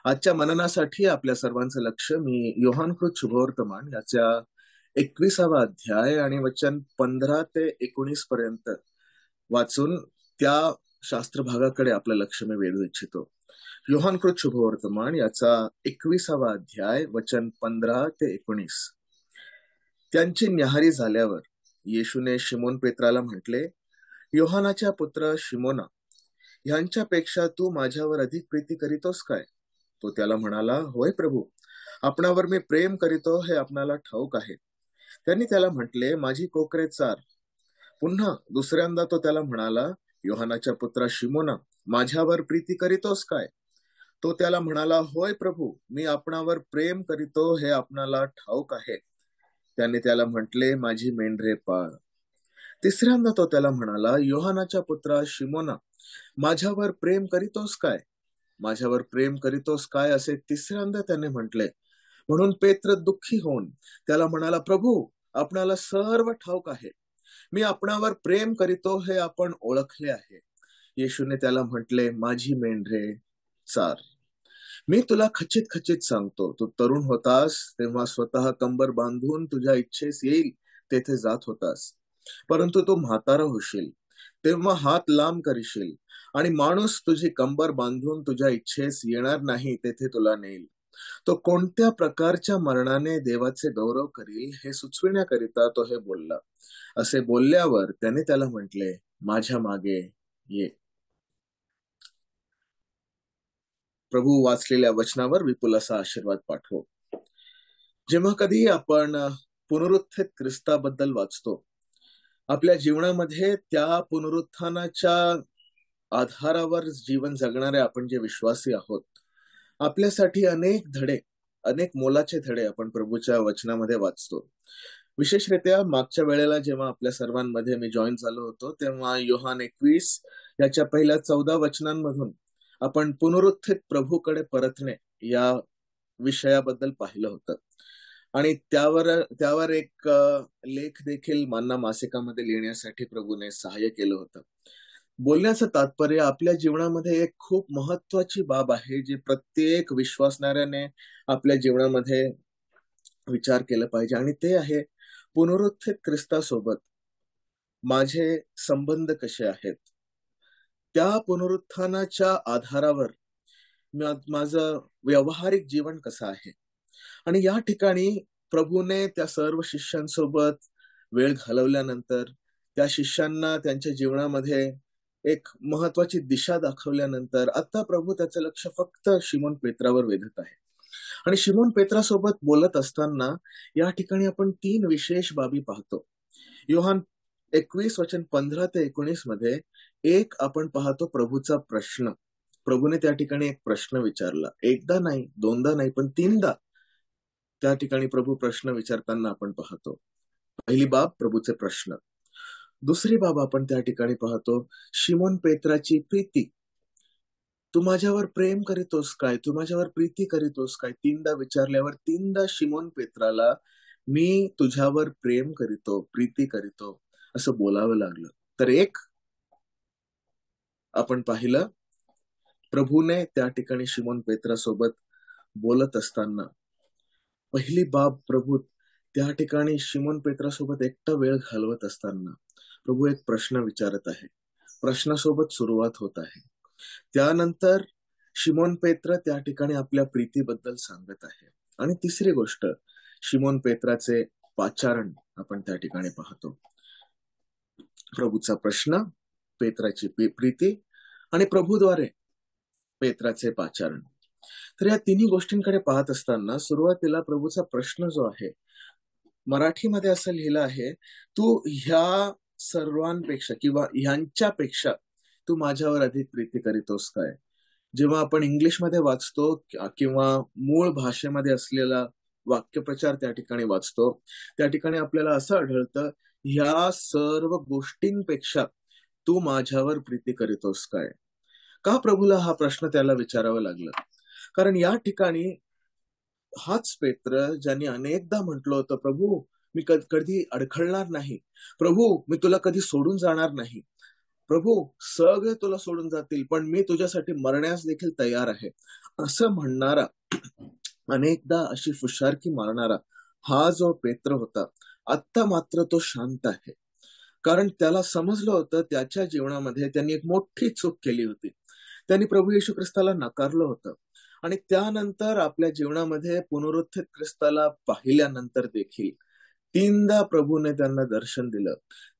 आजच्या मननासाठी आपल्या सर्वांचं लक्ष मी योहानकृत शुभवर्तमान याच्या 21वा अध्याय आणि वचन 15 ते 19 पर्यंत वाचून त्या शास्त्र भागाकडे आपलं लक्ष मी वेधू इच्छितो. योहानकृत शुभवर्तमान याचा 21वा अध्याय वचन 15 ते 19. त्यांची न्याहारी झाल्यावर येशूने शिमोन पेत्राला म्हटले, योहानाच्या पुत्र शिमोना, ह्यांच्यापेक्षा तू माझ्यावर अधिक प्रीती करीतोस काय? तो त्याला म्हणाला, होय प्रभू, आपणावर मी प्रेम करीतो हे आपणाला ठाऊक आहे. त्यांनी त्याला म्हटले, माझी कोकरे चार. पुन्हा दुसऱ्यांदा तो त्याला म्हणाला, योहानाच्या पुत्रा शिमोना, माझ्यावर प्रीती करीतोस काय? तो त्याला म्हणाला, होय प्रभू, मी आपणावर प्रेम करीतो हे आपणाला ठाऊक आहे. त्याने त्याला म्हटले, माझी मेंढरे पाळ. तिसऱ्यांदा तो त्याला म्हणाला, योहानाच्या पुत्रा शिमोना, माझ्यावर प्रेम करीतोस काय? माझ्यावर प्रेम करीतोस काय असे तिसऱ्यांदा त्याने म्हटले. म्हणून पेत्र दुःखी होऊन त्याला म्हणाला, प्रभू, आपणाला सर्व ठाऊक आहे, मी आपणावर प्रेम करीतो हे आपण ओळखले आहे. येशूने त्याला म्हटले, माझी मेंढरे चार. मी तुला खचित खचित सांगतो, तू तरुण होतास तेव्हा स्वतः कंबर बांधून तुझ्या इच्छेस येईल तेथे जात होतास. परंतु तू म्हातारा होशील तेव्हा हात लांब करशील आणि माणूस तुझी कंबर बांधून तुझ्या इच्छेस येणार नाही तेथे तुला नेईल. तो कोणत्या प्रकारच्या मरणाने देवाचे गौरव करील हे सुचविण्याकरिता तो हे बोलला. असे बोलल्यावर त्याने त्याला म्हटले, माझ्या मागे ये. प्रभू वाचलेल्या वचनावर विपुल असा आशीर्वाद पाठवो. जेव्हा कधी आपण पुनरुत्थित ख्रिस्ताबद्दल वाचतो, आपल्या जीवनामध्ये त्या पुनरुत्थानाच्या आधारावर जीवन जगणारे आपण जे विश्वासी आहोत, आपल्यासाठी अनेक धडे, अनेक मोलाचे धडे आपण प्रभूच्या वचनामध्ये वाचतो. विशेषरित्या मागच्या वेळेला जेव्हा आपल्या सर्वांमध्ये मी जॉईन झालो होतो, तेव्हा योहान 21 याच्या पहिल्या 14 वचनांमधून आपण पुनरुत्थित प्रभूकडे परतणे या विषयाबद्दल पाहिलं होतं. आणि त्यावर एक लेख देखील मान्ना मासिकामध्ये लिहिण्यासाठी प्रभूने सहाय्य केलं होतं. बोलण्याचं तात्पर्य, आपल्या जीवनामध्ये एक खूप महत्वाची बाब आहे जी प्रत्येक विश्वासणाऱ्याने आपल्या जीवनामध्ये विचार केला पाहिजे, आणि ते आहे पुनरुत्थित ख्रिस्तासोबत माझे संबंध कसे आहेत. त्या पुनरुत्थानाच्या आधारावर माझं व्यावहारिक जीवन कसं आहे. आणि या ठिकाणी प्रभूने त्या सर्व शिष्यांसोबत वेळ घालवल्यानंतर, त्या शिष्यांना त्यांच्या जीवनामध्ये एक महत्वाची दिशा दाखवल्यानंतर आता प्रभू त्याचं लक्ष फक्त शिमोन पेत्रावर वेधत आहे. आणि शिमोन पेत्रासोबत बोलत असताना या ठिकाणी आपण 3 विशेष बाबी पाहतो. योहान 21 वचन 15 ते 19 मध्ये एक आपण पाहतो प्रभूचा प्रश्न. प्रभूने त्या ठिकाणी एक प्रश्न विचारला. एकदा नाही, दोनदा नाही, पण 3दा त्या ठिकाणी प्रभू प्रश्न विचारताना आपण पाहतो. पहिली बाब प्रभूचे प्रश्न. दुसरी बाब आपण त्या ठिकाणी पाहतो शिमोन पेत्राची प्रीती. तू माझ्यावर प्रेम करीतोस काय? तू माझ्यावर प्रीती करीतोस काय? 3दा विचारल्यावर 3दा शिमोन पेत्राला मी तुझ्यावर प्रेम करीतो, प्रीती करीतो असं बोलावं लागलं. तर एक आपण पाहिलं, प्रभूने त्या ठिकाणी शिमोन पेत्रासोबत बोलत असताना पहिली बाब, प्रभू त्या ठिकाणी शिमोन पेत्रासोबत एकटा वेळ घालवत असताना प्रभू एक प्रश्न विचारत आहे. प्रश्नासोबत सुरुवात होत आहे. त्यानंतर शिमोन पेत्र त्या ठिकाणी आपल्या प्रीतीबद्दल सांगत आहे. आणि तिसरी गोष्ट, शिमोन पेत्राचे पाचारण आपण त्या ठिकाणी पाहतो. प्रभूचा प्रश्न, पेत्राची प्रीती आणि प्रभूद्वारे पेत्राचे पाचारण. तर या तिन्ही गोष्टींकडे पाहत असताना सुरुवातीला प्रभूचा प्रश्न जो आहे, मराठीमध्ये असं लिहिलं आहे, तू ह्या सर्वांपेक्षा किंवा ह्यांच्यापेक्षा तू माझ्यावर अधिक प्रीती करीतोस काय? जेव्हा आपण इंग्लिशमध्ये वाचतो किंवा मूळ भाषेमध्ये असलेला वाक्यप्रचार त्या ठिकाणी वाचतो, त्या ठिकाणी आपल्याला असं आढळतं, ह्या सर्व गोष्टींपेक्षा तू माझ्यावर प्रीती करीतोस काय? का प्रभूला हा प्रश्न त्याला विचारावा लागला? कारण या ठिकाणी हाच पेत्र ज्यांनी अनेकदा म्हटलं होतं, प्रभू मी कधी अडखळणार नाही, प्रभू मी तुला कधी सोडून जाणार नाही, प्रभू, सगळे तुला सोडून जातील, पण मी तुझ्यासाठी मरण्यास देखील तयार आहे, असं म्हणणारा, अनेकदा अशी फुशारकी मारणारा हा जो पेत्र होता, आत्ता मात्र तो शांत आहे. कारण त्याला समजलं होतं त्याच्या जीवनामध्ये त्यांनी एक मोठी चूक केली होती. त्यांनी प्रभू येशू ख्रिस्ताला नाकारलं होतं. आणि त्यानंतर आपल्या जीवनामध्ये पुनरुत्थित ख्रिस्ताला पाहिल्यानंतर देखील तीनदा प्रभूने त्यांना दर्शन दिलं.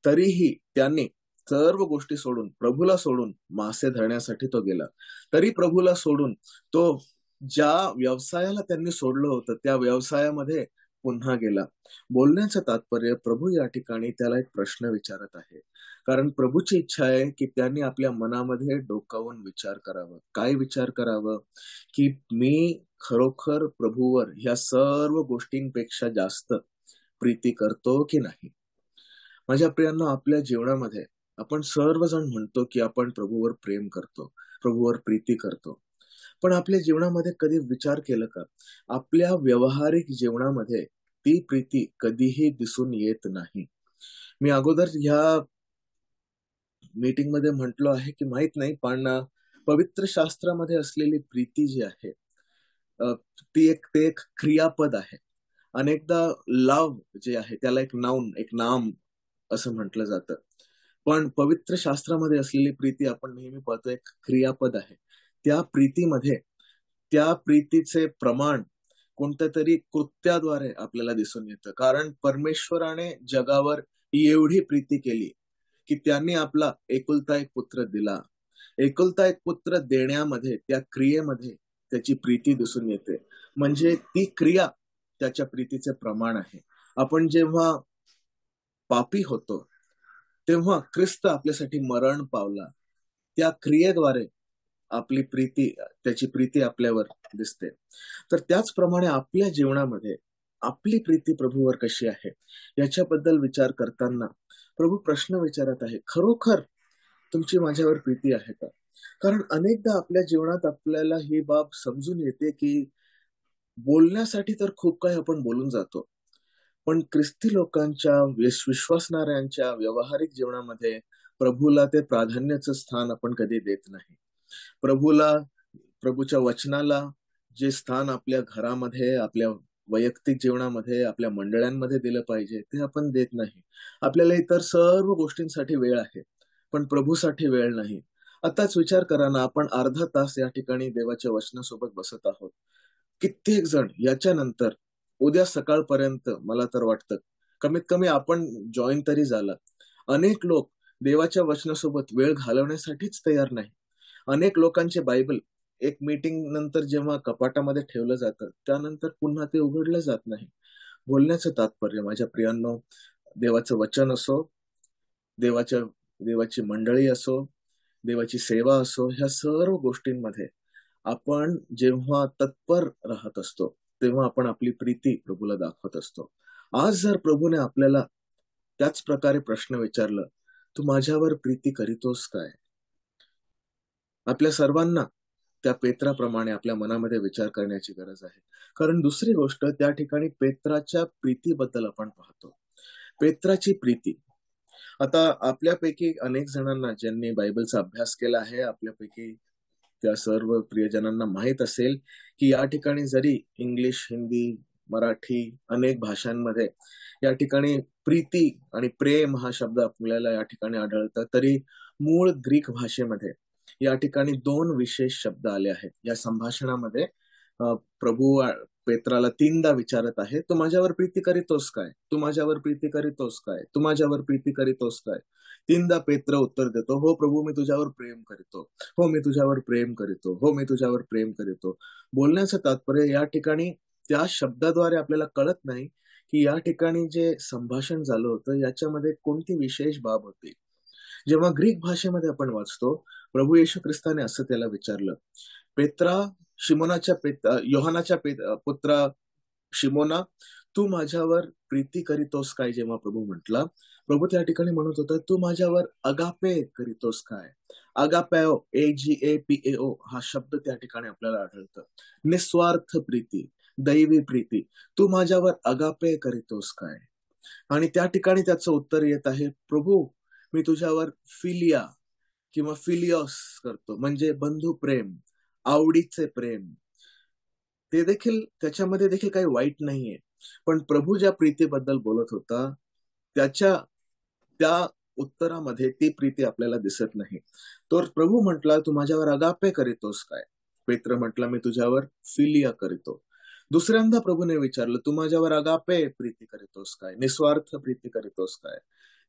तरीही त्यांनी सर्व गोष्टी सोडून, प्रभूला सोडून मासे धरण्यासाठी तो गेला. तरी प्रभूला सोडून तो ज्या व्यवसायाला त्यांनी सोडलं होतं त्या व्यवसायामध्ये पुन्हा गेला. बोलण्याचं तात्पर्य, प्रभू या ठिकाणी त्याला एक प्रश्न विचारत आहे. कारण प्रभूची इच्छा आहे की त्यांनी आपल्या मनामध्ये डोकावून विचार करावं. काय विचार करावं? की मी खरोखर प्रभूवर ह्या सर्व गोष्टींपेक्षा जास्त प्रीती करतो की नाही. माझ्या प्रियांनो, आपल्या जीवनामध्ये आपण सर्वजण म्हणतो की आपण प्रभूवर प्रेम करतो, प्रभूवर प्रीती करतो. पण आपल्या जीवनामध्ये कधी विचार केलं का, आपल्या व्यावहारिक जीवनामध्ये ती प्रीती कधीही दिसून येत नाही. मी अगोदर ह्या मीटिंग मध्ये म्हटलो आहे की माहित नाही, पण पवित्र शास्त्रामध्ये असलेली प्रीती जी आहे, ते एक क्रियापद आहे. अनेकदा लव जे आहे त्याला एक नाउन, एक नाम असं म्हटलं जातं. पण पवित्र शास्त्रामध्ये असलेली प्रीती आपण नेहमी पाहतो एक क्रियापद आहे. त्या प्रीतीमध्ये, त्या प्रीतीचे प्रमाण कोणत्या तरी कृत्याद्वारे आपल्याला दिसून येतं. कारण परमेश्वराने जगावर एवढी प्रीती केली की त्यांनी आपला एकुलता एक पुत्र दिला. एकुलता एक पुत्र देण्यामध्ये, त्या क्रियेमध्ये त्याची प्रीती दिसून येते. म्हणजे ती क्रिया त्याच्या प्रीतीचे प्रमाण आहे. आपण जेव्हा पापी होतो तेव्हा ख्रिस्त आपल्यासाठी मरण पावला. त्या क्रियेद्वारे आपली प्रीती, त्याची प्रीती आपल्यावर दिसते. तर त्याचप्रमाणे आपल्या जीवनामध्ये आपली प्रीती प्रभूवर कशी आहे याच्याबद्दल विचार करताना प्रभू प्रश्न विचारत आहे, खरोखर तुमची माझ्यावर प्रीती आहे का? कारण अनेकदा आपल्या जीवनात आपल्याला ही बाब समजून येते की बोलण्यासाठी तर खूप काही आपण बोलून जातो, पण ख्रिस्ती लोकांच्या, विश्वासणाऱ्यांच्या व्यावहारिक जीवनामध्ये प्रभूला ते प्राधान्याचं स्थान आपण कधी देत नाही. प्रभूला, प्रभूच्या वचनाला जे स्थान आपल्या घरामध्ये, आपल्या वैयक्तिक जीवनामध्ये, आपल्या मंडळांमध्ये दिलं पाहिजे ते आपण देत नाही. आपल्याला इतर सर्व गोष्टींसाठी वेळ आहे, पण प्रभूसाठी वेळ नाही. आताच विचार करा ना, आपण अर्धा तास या ठिकाणी देवाच्या वचनासोबत बसत आहोत. कित्येक जण याच्यानंतर उद्या सकाळपर्यंत, मला तर वाटतं कमीत कमी आपण जॉईन तरी झाला. अनेक लोक देवाच्या वचनासोबत वेळ घालवण्यासाठीच तयार नाही. अनेक लोकांचे बायबल एक मीटिंग नंतर जेव्हा कपाटामध्ये ठेवलं जातं त्यानंतर पुन्हा ते उघडलं जात नाही. बोलण्याचं तात्पर्य, माझ्या प्रियांनो, देवाचं वचन असो, देवाची मंडळी असो, देवाची सेवा असो, ह्या सर्व गोष्टींमध्ये आपण जेव्हा तत्पर राहत असतो तेव्हा आपण आपली प्रीती प्रभूला दाखवत असतो. आज जर प्रभूने आपल्याला त्याच प्रकारे प्रश्न विचारलं, तू माझ्यावर प्रीती करीतोस काय? आपल्या सर्वांना त्या पेत्राप्रमाणे आपल्या मनामध्ये विचार करण्याची गरज आहे. कारण दुसरी गोष्ट, त्या ठिकाणी पेत्राच्या प्रीतीबद्दल आपण पाहतो. पेत्राची प्रीती, आता आपल्यापैकी अनेक जणांना ज्यांनी बायबलचा अभ्यास केला आहे, आपल्यापैकी त्या सर्व प्रियजनांना माहित असेल की या ठिकाणी जरी इंग्लिश, हिंदी, मराठी अनेक भाषांमध्ये या ठिकाणी प्रीती आणि प्रेम हा शब्द आपल्याला या ठिकाणी आढळतात, तरी मूळ ग्रीक भाषेमध्ये या ठिकाणी दोन विशेष शब्द आले आहेत. या संभाषणामध्ये प्रभू पेत्राला तीनदा विचारत आहे, तू माझ्यावर प्रीती करीतोस काय? तू माझ्यावर प्रीती करीतोस काय? तू माझ्यावर प्रीती करीतोस काय? तीनदा पेत्र उत्तर देतो, हो प्रभू, मी तुझ्यावर प्रेम करीतो. हो, मी तुझ्यावर प्रेम करीतो. हो, मी तुझ्यावर प्रेम करीतो. बोलण्याचं तात्पर्य या ठिकाणी त्या शब्दाद्वारे आपल्याला कळत नाही की या ठिकाणी जे संभाषण झालं होतं याच्यामध्ये कोणती विशेष बाब होती. जेव्हा ग्रीक भाषेमध्ये आपण वाचतो, प्रभू येशू ख्रिस्ताने असं त्याला विचारलं, पेत्रा, योहानाच्या पुत्रा शिमोना, तू माझ्यावर प्रीती करीतोस काय? जेव्हा प्रभू म्हटला, प्रभू त्या ठिकाणी म्हणत होता, तू माझ्यावर अगापे करीतोस काय? अगापेओ, AGAPAO हा शब्द त्या ठिकाणी आपल्याला आढळतं. निस्वार्थ प्रीती, दैवी प्रीती. तू माझ्यावर अगापे करीतोस काय? आणि त्या ठिकाणी त्याचं उत्तर येत आहे, प्रभू, मी तुझ्यावर फिलिया, किंवा फिलिओस करतो, म्हणजे बंधू प्रेम, आवडीचे प्रेम, ते देखील, त्याच्यामध्ये देखील काही वाईट नाहीये. पण प्रभू ज्या प्रीतीबद्दल बोलत होता, त्याच्या त्या उत्तरामध्ये ती प्रीती आपल्याला दिसत नाही. तर प्रभू म्हटला, तू माझ्यावर अगापे करीतोस काय? पेत्र म्हटला, मी तुझ्यावर फिलिया करीतो. दुसऱ्यांदा प्रभूने विचारलं, तू माझ्यावर अगापे प्रीती करीतोस काय? निस्वार्थ प्रीती करीतोस काय?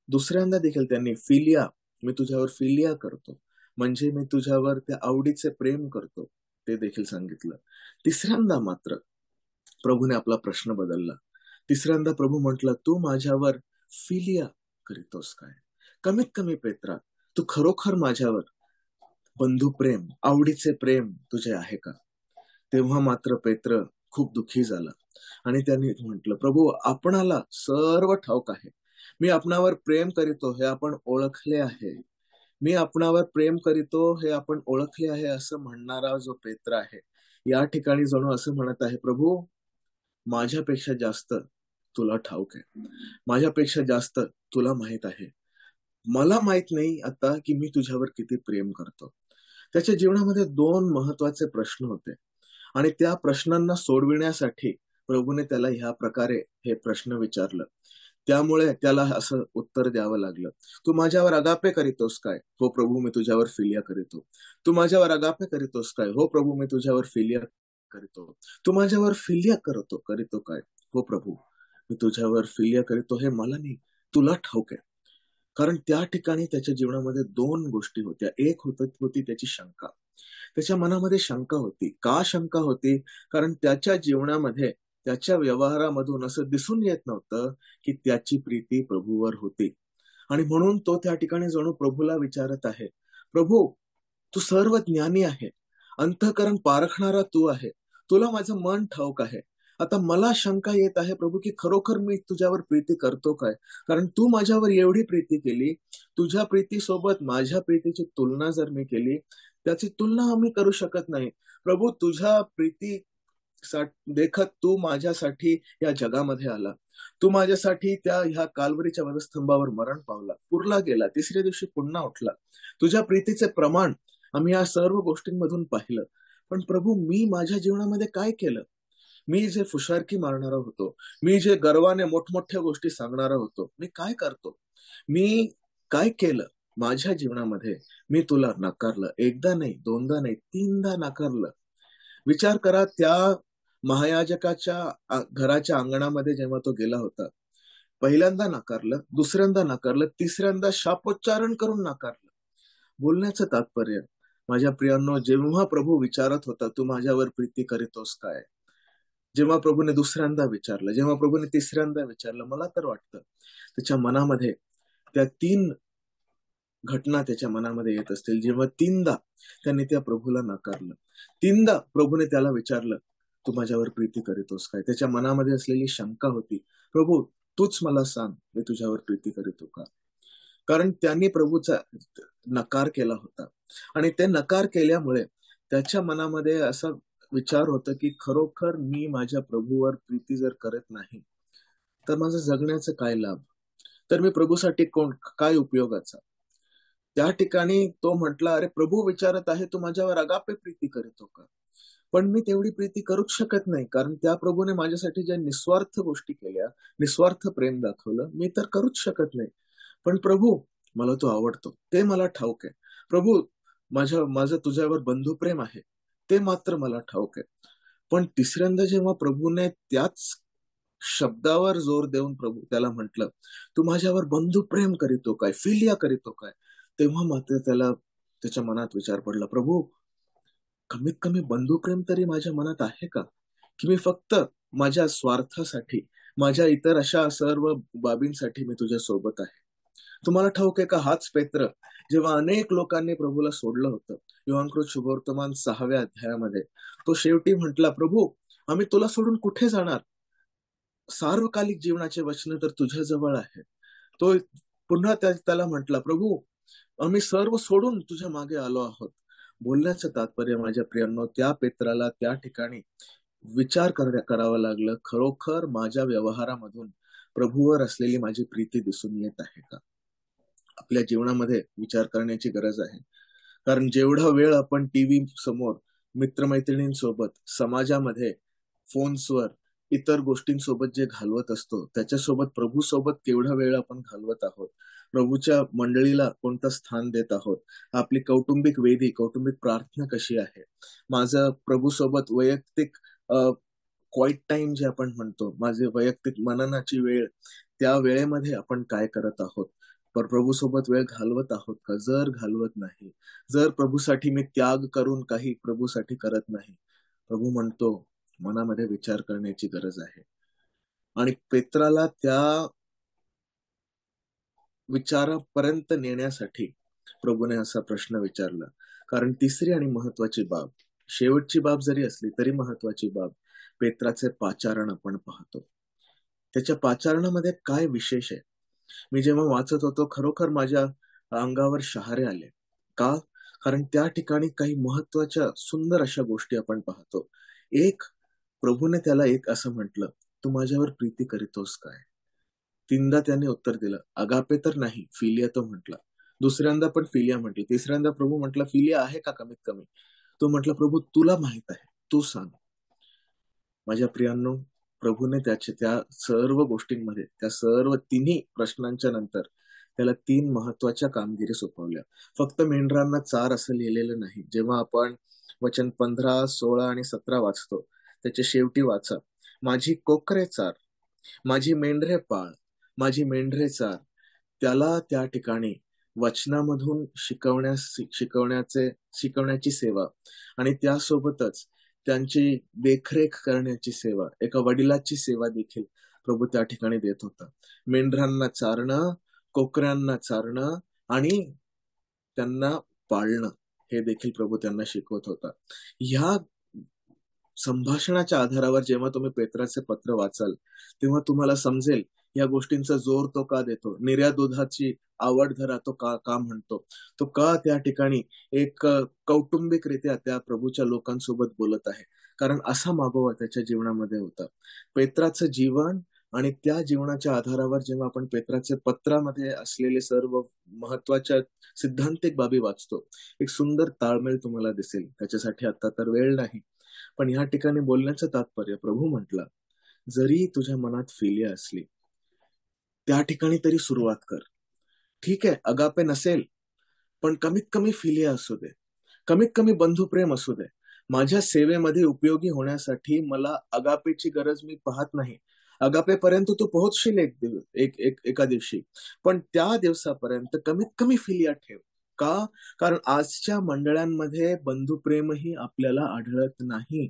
दुसऱ्यांदा देखील त्यांनी फिलिया, मी तुझ्यावर फिलिया करतो, म्हणजे मी तुझ्यावर त्या आवडीचे प्रेम करतो, ते देखील सांगितलं. तिसऱ्यांदा मात्र प्रभूने आपला प्रश्न बदलला. तिसऱ्यांदा प्रभू म्हटला, तू माझ्यावर फिलिया करीतोस काय? कमीत कमी पेत्रा, तू खरोखर माझ्यावर बंधू प्रेम, आवडीचे प्रेम तुझे आहे का? तेव्हा मात्र पेत्र खूप दुःखी झाला आणि त्यांनी म्हटलं, प्रभू आपणाला सर्व ठाऊक आहे, मी आपणावर प्रेम करीतो हे आपण ओळखले आहे. मी आपणावर प्रेम करीतो हे आपण ओळखले आहे असं म्हणणारा जो पेत्र आहे, या ठिकाणी जणू असं म्हणत आहे, प्रभू माझ्यापेक्षा जास्त तुला ठाऊक आहे, माझ्यापेक्षा जास्त तुला माहित आहे. मला माहित नाही आता की मी तुझ्यावर किती प्रेम करतो. त्याच्या जीवनामध्ये दोन महत्वाचे प्रश्न होते आणि त्या प्रश्नांना सोडविण्यासाठी प्रभूने त्याला ह्या प्रकारे हे प्रश्न विचारलं. त्यामुळे त्याला असं उत्तर द्यावं लागलं. तू माझ्यावर अगापे करीतोस काय? हो प्रभू, मी तुझ्यावर फिलिया करीतो. तू माझ्यावर अगापे करीतोस काय? हो प्रभू, मी तुझ्यावर फिलिया करीतो. तू माझ्यावर फिलिया करीतो काय? हो प्रभू, मी तुझ्यावर फिलिया करीतो हे मला नाही, तुला ठाऊक आहे. कारण त्या ठिकाणी त्याच्या जीवनामध्ये दोन गोष्टी होत्या. एक होती त्याची शंका. त्याच्या मनामध्ये शंका होती. का शंका होती? कारण त्याच्या जीवनामध्ये, त्याच्या व्यवहारामधून असं दिसून येत नव्हतं की त्याची प्रीती प्रभूवर होती. आणि म्हणून तो त्या ठिकाणी जणू प्रभूला विचारत आहे, प्रभू तू सर्व ज्ञानी आहे, अंतःकरण पारखणारा तू आहे, तुला माझं मन ठाऊक आहे. आता मला शंका येत आहे प्रभू की खरोखर मी तुझ्यावर प्रीती करतो काय? कारण तू माझ्यावर एवढी प्रीती केली, तुझ्या प्रीतीसोबत माझ्या प्रीतीची तुलना जर मी केली, त्याची तुलना आम्ही करू शकत नाही. प्रभू तुझ्या प्रीती देखत तू माझ्यासाठी या जगामध्ये आला, तू माझ्यासाठी ह्या काल्वरीच्या वधस्तंभावर मरण पावला, पुरला गेला, तिसऱ्या दिवशी पुन्हा उठला. तुझ्या प्रीतीचे प्रमाण आम्ही या सर्व गोष्टींमधून पाहिलं. पण प्रभू मी माझ्या जीवनामध्ये काय केलं? मी जे फुशारकी मारणारा होतो, मी जे गर्वाने मोठमोठ्या गोष्टी सांगणारा होतो, मी काय करतो? मी काय केलं माझ्या जीवनामध्ये? मी तुला नाकारलं. एकदा नाही, दोनदा नाही, तीनदा नाकारलं. विचार करा, त्या महायाजकाच्या घराच्या अंगणामध्ये जेव्हा तो गेला होता, पहिल्यांदा नाकारलं, दुसऱ्यांदा नाकारलं, तिसऱ्यांदा शापोच्चारण करून नाकारलं. बोलण्याचं तात्पर्य, माझ्या प्रियांनो, जेव्हा प्रभू विचारत होता, तू माझ्यावर प्रीती करीतोस काय? जेव्हा प्रभूने दुसऱ्यांदा विचारलं, जेव्हा प्रभूने तिसऱ्यांदा विचारलं, मला तर वाटतं त्याच्या मनामध्ये त्या तीन घटना त्याच्या मनामध्ये येत असतील. जेव्हा तीनदा त्याने त्या प्रभूला नाकारलं, तीनदा प्रभूने त्याला विचारलं, तू माझ्यावर प्रीती करीतोस काय? त्याच्या मनामध्ये असलेली शंका होती, प्रभू तूच मला सांग, मी तुझ्यावर प्रीती करीतो का? कारण त्यांनी प्रभूचा नकार केला होता आणि ते नकार केल्यामुळे त्याच्या मनामध्ये असा विचार होता की खरोखर मी माझ्या प्रभूवर प्रीती जर करत नाही तर माझं जगण्याचं काय लाभ? तर मी प्रभूसाठी काय उपयोगाचा? त्या ठिकाणी तो म्हटला, अरे प्रभू विचारत आहे, तू माझ्यावर अगापे प्रीती करीतो का? पण मी तेवढी प्रीती करूच शकत नाही, कारण त्या प्रभूने माझ्यासाठी ज्या निस्वार्थ गोष्टी केल्या, निस्वार्थ प्रेम दाखवलं, मी तर करूच शकत नाही. पण प्रभू मला तू आवडतो, ते मला ठाऊक आहे. प्रभू माझं तुझ्यावर बंधुप्रेम आहे, ते मात्र मला ठाऊक आहे. पण तिसऱ्यांदा जेव्हा प्रभूने त्याच शब्दावर जोर देऊन प्रभू त्याला म्हटलं, तू माझ्यावर बंधुप्रेम करीतो काय? फिलिया करीतो काय? तेव्हा मात्र त्याला त्याच्या मनात विचार पडला, प्रभू कमीत कमी बंधुप्रेम तरी माझ्या मनात आहे का? की मी फक्त माझ्या स्वार्थासाठी, माझ्या इतर अशा सर्व बाबींसाठी मी तुझ्या सोबत आहे? तुम्हाला ठाऊक आहे का, हाच पेत्र जेव्हा अनेक लोकांनी प्रभूला सोडलं होतं, योहानकृत शुभवर्तमान 6व्या अध्यायामध्ये, तो शेवटी म्हटला, प्रभू आम्ही तुला सोडून कुठे जाणार? सार्वकालिक जीवनाचे वचन तर तुझ्या जवळ आहे. तो पुन्हा त्याला म्हटला, प्रभू आम्ही सर्व सोडून तुझ्या मागे आलो आहोत. बोलण्याचं तात्पर्य माझ्या प्रियांनो, त्या पेत्राला त्या ठिकाणी विचार करावा लागलं, खरोखर माझ्या व्यवहारामधून प्रभूवर असलेली माझी प्रीती दिसून येत आहे का? आपल्या जीवनामध्ये विचार करण्याची गरज आहे. कारण जेवढा वेळ आपण टीव्ही समोर, मित्रमैत्रिणींसोबत, समाजामध्ये, फोन्सवर, इतर गोष्टींसोबत जे घालवत असतो, त्याच्यासोबत प्रभू सोबत केवढा वेळ आपण घालवत आहोत, प्रभूच्या मंडळीला कोणतं स्थान देत आहोत, आपली कौटुंबिक वेदी, कौटुंबिक प्रार्थना कशी आहे, माझं प्रभू सोबत वैयक्तिक क्वाईट टाइम जे आपण म्हणतो, माझी वैयक्तिक मननाची वेळ, त्या वेळेमध्ये आपण काय करत आहोत, पर प्रभू सोबत वेळ घालवत आहोत का? जर घालवत नाही, जर प्रभूसाठी मी त्याग करून काही प्रभूसाठी करत नाही, प्रभू म्हणतो मनामध्ये विचार करण्याची गरज आहे. आणि पेत्राला त्या विचारापर्यंत नेण्यासाठी प्रभूने असा प्रश्न विचारला. कारण तिसरी आणि महत्वाची बाब, शेवटची बाब जरी असली तरी महत्वाची बाब, पेत्राचे पाचारण आपण पाहतो. त्याच्या पाचारणामध्ये काय विशेष आहे? मी जेव्हा वाचत होतो खरोखर माझ्या अंगावर शहारे आले. का? कारण त्या ठिकाणी काही महत्वाच्या सुंदर अशा गोष्टी आपण पाहतो. एक, प्रभूने त्याला एक असं म्हटलं, तू माझ्यावर प्रीती करीतोस काय? 3दा त्याने उत्तर दिलं, अगापे तर नाही, फिलिया तो म्हटला. दुसऱ्यांदा पण फिलिया म्हटलं. तिसऱ्यांदा प्रभू म्हटलं, फिलिया आहे का कमीत कमी? तो म्हटलं, प्रभू तुला माहित आहे, तू सांग. माझ्या प्रियांनो, प्रभूने त्याच्या त्या सर्व गोष्टींमध्ये, त्या सर्व तिन्ही प्रश्नांच्या नंतर त्याला 3 महत्वाच्या कामगिरी सोपवल्या. फक्त मेंढरांना चार असं लिहिलेलं नाही. जेव्हा आपण वचन 15, 16 आणि 17 वाचतो, त्याच्या शेवटी वाचा, माझी कोकरे चार, माझी मेंढरे पाळ, माझी मेंढरे चार. त्याला त्या ठिकाणी वचनामधून शिकवण्याची सेवा आणि त्यासोबतच त्यांची देखरेख करण्याची सेवा, एका वडिलाची सेवा देखील प्रभू त्या ठिकाणी देत होता. मेंढरांना चारणं, कोकऱ्यांना चारणं आणि त्यांना पाळणं, हे देखील प्रभू त्यांना शिकवत होता. ह्या संभाषणाच्या आधारावर जेव्हा तुम्ही पेत्राचे पत्र वाचाल तेव्हा तुम्हाला समजेल या गोष्टींचा जोर तो का देतो, निर्या दुधाची आवड धरा तो का म्हणतो, तो का त्या ठिकाणी एक कौटुंबिकरित्या त्या प्रभूच्या लोकांसोबत बोलत आहे. कारण असा मागोवा त्याच्या जीवनामध्ये होता. पेत्राचं जीवन आणि त्या जीवनाच्या आधारावर जेव्हा आपण पेत्राचे पत्रामध्ये असलेले सर्व महत्वाच्या सिद्धांतिक बाबी वाचतो, एक सुंदर ताळमेळ तुम्हाला दिसेल. त्याच्यासाठी आता तर वेळ नाही, पण या ठिकाणी बोलण्याचं तात्पर्य, प्रभू म्हटला, जरी तुझ्या मनात फिलिया असली त्या ठिकाणी तरी सुरुवात कर. ठीक आहे, अगापे नसेल पण कमीत कमी फिलिया असू दे, कमीत कमी बंधुप्रेम असू दे. माझ्या सेवेमध्ये उपयोगी होण्यासाठी मला अगापेची गरज मी पाहत नाही. अगापेपर्यंत तू पोहोचशील एका दिवशी, पण त्या दिवसापर्यंत कमीत कमी फिलिया ठेव. का? कारण आजच्या मंडळांमध्ये बंधुप्रेमही आपल्याला आढळत नाही.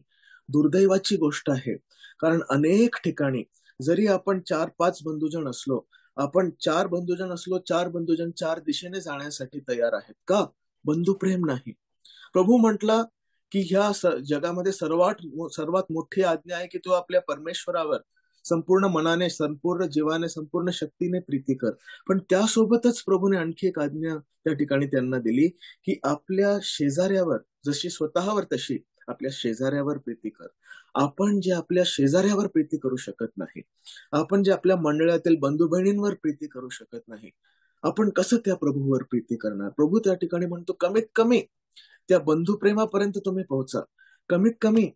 दुर्दैवाची गोष्ट आहे. कारण अनेक ठिकाणी जरी आपण 4-5 बंधुजन असलो, आपण 4 बंधुजन असलो, 4 बंधुजन 4 दिशेने जाण्यासाठी तयार आहेत. का? बंधुप्रेम नाही. प्रभू म्हटला की ह्या जगामध्ये सर्वात मोठी आज्ञा आहे की तू आपल्या परमेश्वरावर संपूर्ण मनाने, संपूर्ण जीवाने, संपूर्ण शक्तीने प्रीती कर. पण त्यासोबतच प्रभूने आणखी एक आज्ञा त्या ठिकाणी त्यांना दिली की आपल्या शेजाऱ्यावर जशी स्वतःवर तशी आपल्या शेजाऱ्यावर प्रीती कर. आपण जे आपल्या शेजाऱ्यावर प्रीती करू शकत नाही, आपण जे आपल्या मंडळातील बंधू बहिणींवर प्रीती करू शकत नाही, आपण कसं त्या प्रभूवर प्रीती करणार? प्रभू त्या ठिकाणी म्हणतो, कमीत कमी त्या बंधुप्रेमापर्यंत तुम्ही पोहोचा. कमीत कमी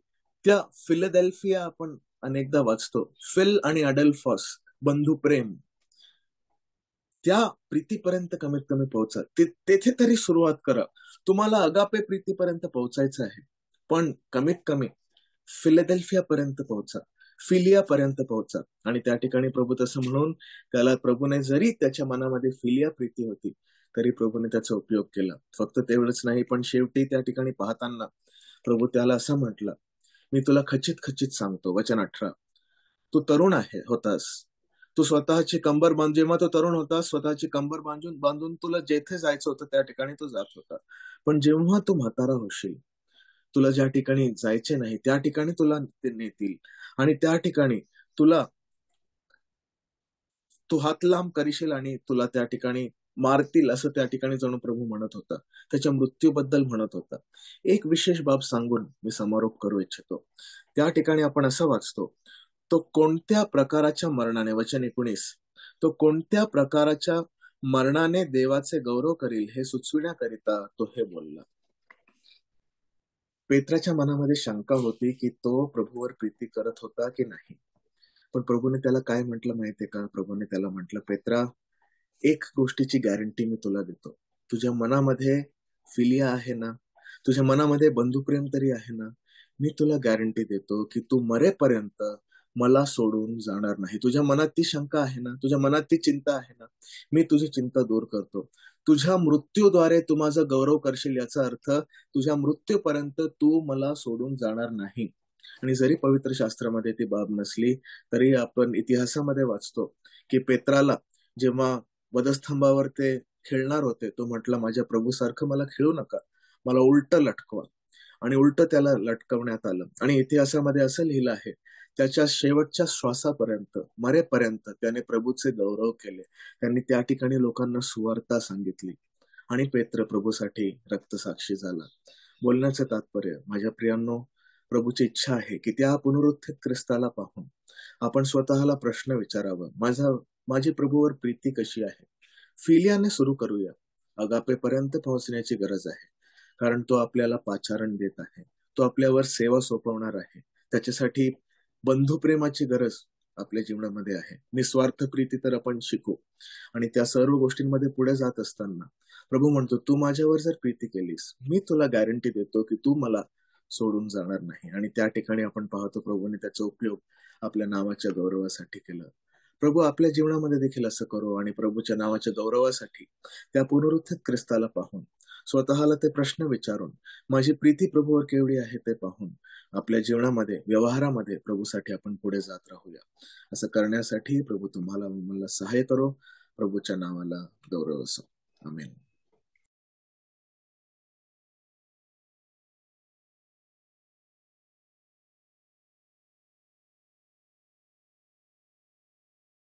त्या फिलडेल्फिया आपण अनेकदा वाचतो, फिल आणि अडेल्फॉस, बंधुप्रेम, त्या प्रीतीपर्यंत कमीत कमी पोहोचा. तेथे तरी सुरुवात करा. तुम्हाला अगापे प्रीतीपर्यंत पोहोचायचं आहे, पण कमीत कमी फिलडेल्फिया पर्यंत पोहोचा, फिलिया पर्यंत पोहोचा. आणि त्या ठिकाणी प्रभू तसं म्हणून त्याला, प्रभूने जरी त्याच्या मनामध्ये फिलिया प्रीती होती तरी प्रभूने त्याचा उपयोग केला. फक्त तेवढंच नाही, पण शेवटी त्या ठिकाणी पाहताना प्रभू त्याला असं म्हटलं, मी तुला खचित खचित सांगतो, वचन 18, तू तरुण होतास, तू स्वतःची कंबर जेव्हा तो तरुण होता, स्वतःची कंबर बांधून तुला जेथे जायचं होतं त्या ठिकाणी तो जात होता. पण जेव्हा तू म्हातारा होशील, तुला ज्या ठिकाणी जायचे नाही त्या ठिकाणी तुला ते नेतील आणि त्या ठिकाणी तू हात लांब करशील आणि तुला त्या ठिकाणी मारतील, असं त्या ठिकाणी जणू प्रभू म्हणत होता. त्याच्या मृत्यूबद्दल म्हणत होता. एक विशेष बाब सांगून मी समारोप करू इच्छितो. त्या ठिकाणी आपण असं वाचतो, तो कोणत्या प्रकारच्या मरणाने, वचन 19, तो कोणत्या प्रकारच्या मरणाने देवाचे गौरव करील हे सुचविण्याकरिता तो हे बोलला. पेत्राच्या मनामध्ये शंका होती की तो प्रभूवर प्रीती करत होता की नाही. पण प्रभूने त्याला काय म्हटलं माहितीये का? प्रभूने त्याला म्हटलं, पेत्रा, एक गोष्टीची गॅरंटी मी तुला देतो. तुझ्या मनामध्ये फिलिया आहे ना, तुझ्या मनामध्ये बंधुप्रेम तरी आहे ना, मी तुला गॅरंटी देतो की तू मरेपर्यंत मला सोडून जाणार नाही. तुझ्या मनात ती शंका आहे ना, तुझ्या मनात ती चिंता आहे ना, मी तुझी चिंता दूर करतो. तुझ्या मृत्यूद्वारे तू माझा गौरव करशील, याचा अर्थ तुझ्या मृत्यूपर्यंत तू मला सोडून जाणार नाही. आणि जरी पवित्र शास्त्रामध्ये ती बाब नसली तरी आपण इतिहासामध्ये वाचतो की पेत्राला जेव्हा वधस्तंभावर ते खेळणार होते, तो म्हटला, माझ्या प्रभूसारखं मला खेळू नका, मला उलट लटकवा. आणि उलट त्याला लटकवण्यात आलं. आणि इतिहासामध्ये असं लिहिलं आहे, त्याच्या शेवटच्या श्वासापर्यंत, मरेपर्यंत त्याने प्रभूचे गौरव केले. त्यांनी त्या ठिकाणी लोकांना सुवार्ता सांगितली आणि पेत्र प्रभूसाठी रक्तसाक्षी झाला. बोलण्याचं तात्पर्य, माझ्या प्रियांनो, प्रभूची इच्छा आहे की त्या पुनरुत्थित ख्रिस्ताला पाहून आपण स्वतःला प्रश्न विचारावा, माझी प्रभूवर प्रीती कशी आहे. फिलियाने सुरू करूया. अगापेपर्यंत पोहोचण्याची गरज आहे, कारण तो आपल्याला पाचारण देत आहे, तो आपल्यावर सेवा सोपवणार आहे. त्याच्यासाठी बंधुप्रेमाची गरज आपल्या जीवनामध्ये आहे. निस्वार्थ प्रीती तर आपण शिकू. आणि त्या सर्व गोष्टींमध्ये पुढे जात असताना प्रभू म्हणतो, तू माझ्यावर जर प्रीती केलीस, मी तुला गॅरंटी देतो की तू मला सोडून जाणार नाही. आणि त्या ठिकाणी आपण पाहतो प्रभूने त्याचा उपयोग आपल्या नावाच्या गौरवासाठी केला. प्रभू आपल्या जीवनामध्ये देखील असं करो आणि प्रभूच्या नावाच्या गौरवासाठी त्या पुनरुत्थित ख्रिस्ताला पाहून, स्वतःला ते प्रश्न विचारून, माझी प्रीती प्रभूवर केवढी आहे ते पाहून, आपल्या जीवनामध्ये, व्यवहारामध्ये प्रभूसाठी आपण पुढे जात राहूया. असं करण्यासाठी प्रभू तुम्हाला मला सहाय्य करो. प्रभूच्या नावाला गौरव असो. आमेन.